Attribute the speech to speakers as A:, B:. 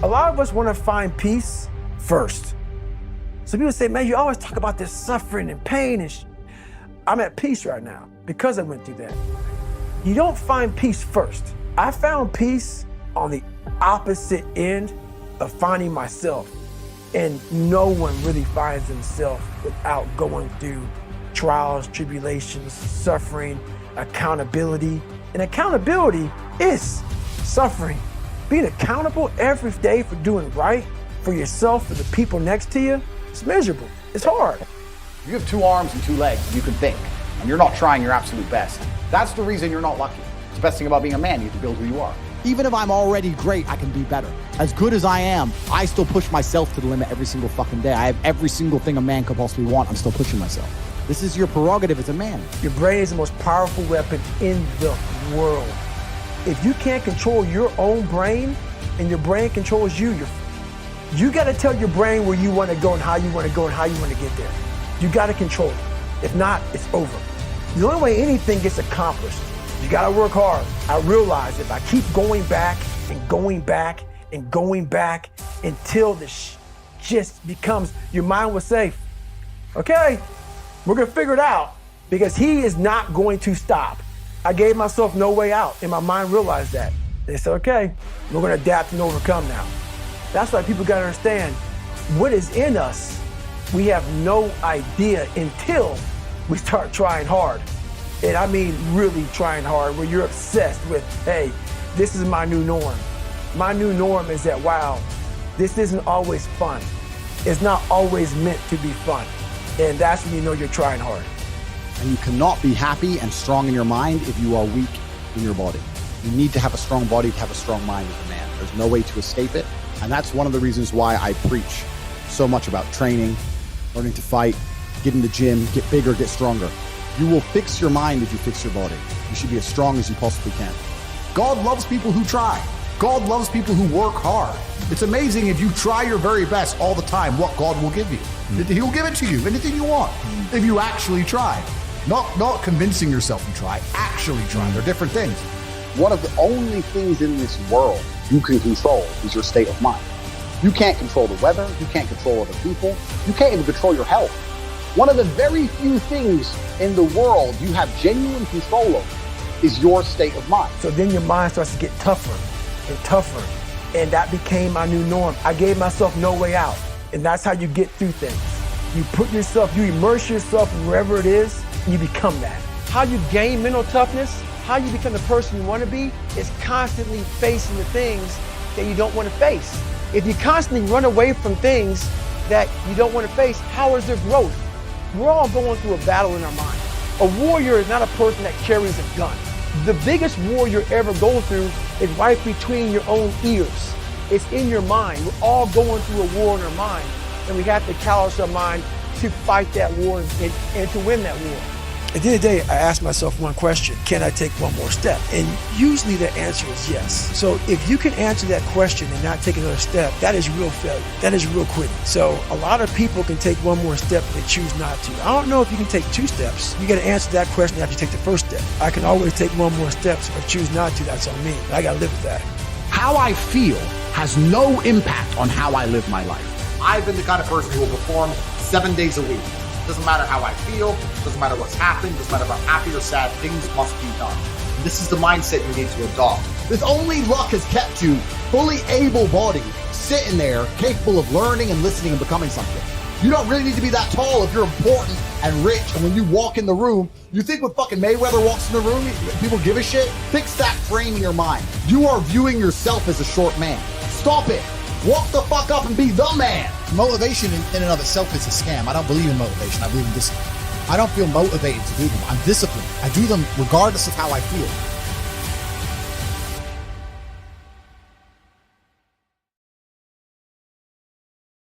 A: A lot of us want to find peace first. So people say, man, you always talk about this suffering and pain and I'm at peace right now because I went through that. You don't find peace first. I found peace on the opposite end of finding myself. And no one really finds himself without going through trials, tribulations, suffering, accountability. And accountability is suffering. Being accountable every day for doing right for yourself, for the people next to you, it's miserable. It's hard.
B: You have 2 arms and 2 legs, and you can think, and you're not trying your absolute best. That's the reason you're not lucky. It's the best thing about being a man, you have to build who you are.
C: Even if I'm already great, I can be better. As good as I am, I still push myself to the limit every single fucking day. I have every single thing a man could possibly want. I'm still pushing myself. This is your prerogative as a man.
A: Your brain is the most powerful weapon in the world. If you can't control your own brain and your brain controls you, you got to tell your brain where you want to go and how you want to go and how you want to get there. You got to control it. If not, it's over. The only way anything gets accomplished, you got to work hard. I realize if I keep going back and going back and going back until this just becomes, your mind will say, okay, we're going to figure it out because he is not going to stop. I gave myself no way out and my mind realized that. They said, okay, we're going to adapt and overcome now. That's why people got to understand what is in us. We have no idea until we start trying hard. And I mean really trying hard, where you're obsessed with, hey, this is my new norm. My new norm is that, wow, this isn't always fun. It's not always meant to be fun. And that's when you know you're trying hard.
C: And you cannot be happy and strong in your mind if you are weak in your body. You need to have a strong body to have a strong mind as a man. There's no way to escape it. And that's one of the reasons why I preach so much about training, learning to fight, get in the gym, get bigger, get stronger. You will fix your mind if you fix your body. You should be as strong as you possibly can.
D: God loves people who try. God loves people who work hard. It's amazing if you try your very best all the time, what God will give you. He'll give it to you, anything you want, if you actually try. Not convincing yourself you try, actually try. They're different things.
B: One of the only things in this world you can control is your state of mind. You can't control the weather. You can't control other people. You can't even control your health. One of the very few things in the world you have genuine control over is your state of mind.
A: So then your mind starts to get tougher and tougher. And that became my new norm. I gave myself no way out. And that's how you get through things. You immerse yourself wherever it is, and you become that. How you gain mental toughness, how you become the person you want to be, is constantly facing the things that you don't want to face. If you constantly run away from things that you don't want to face, how is there growth? We're all going through a battle in our mind. A warrior is not a person that carries a gun. The biggest war you'll ever go through is right between your own ears. It's in your mind. We're all going through a war in our mind, and we have to callous our mind to fight that war and to win that war. At the end of the day, I ask myself one question: can I take one more step? And usually the answer is yes. So if you can answer that question and not take another step, that is real failure. That is real quitting. So a lot of people can take one more step, but they choose not to. I don't know if you can take 2 steps. You got to answer that question after you take the first step. I can always take one more step, so if I choose not to, that's on me. I got to live with that.
D: How I feel has no impact on how I live my life. I've been the kind of person who will perform 7 days a week. Doesn't matter how I feel, doesn't matter what's happened, doesn't matter if I'm happy or sad, things must be done. This is the mindset you need to adopt.
C: If only luck has kept you fully able-bodied, sitting there, capable of learning and listening and becoming something. You don't really need to be that tall if you're important and rich, and when you walk in the room, you think when fucking Mayweather walks in the room, people give a shit? Fix that frame in your mind. You are viewing yourself as a short man. Stop it. Walk the fuck up and be the man.
E: Motivation in and of itself is a scam. I don't believe in motivation. I believe in discipline. I don't feel motivated to do them. I'm disciplined. I do them regardless of how I feel.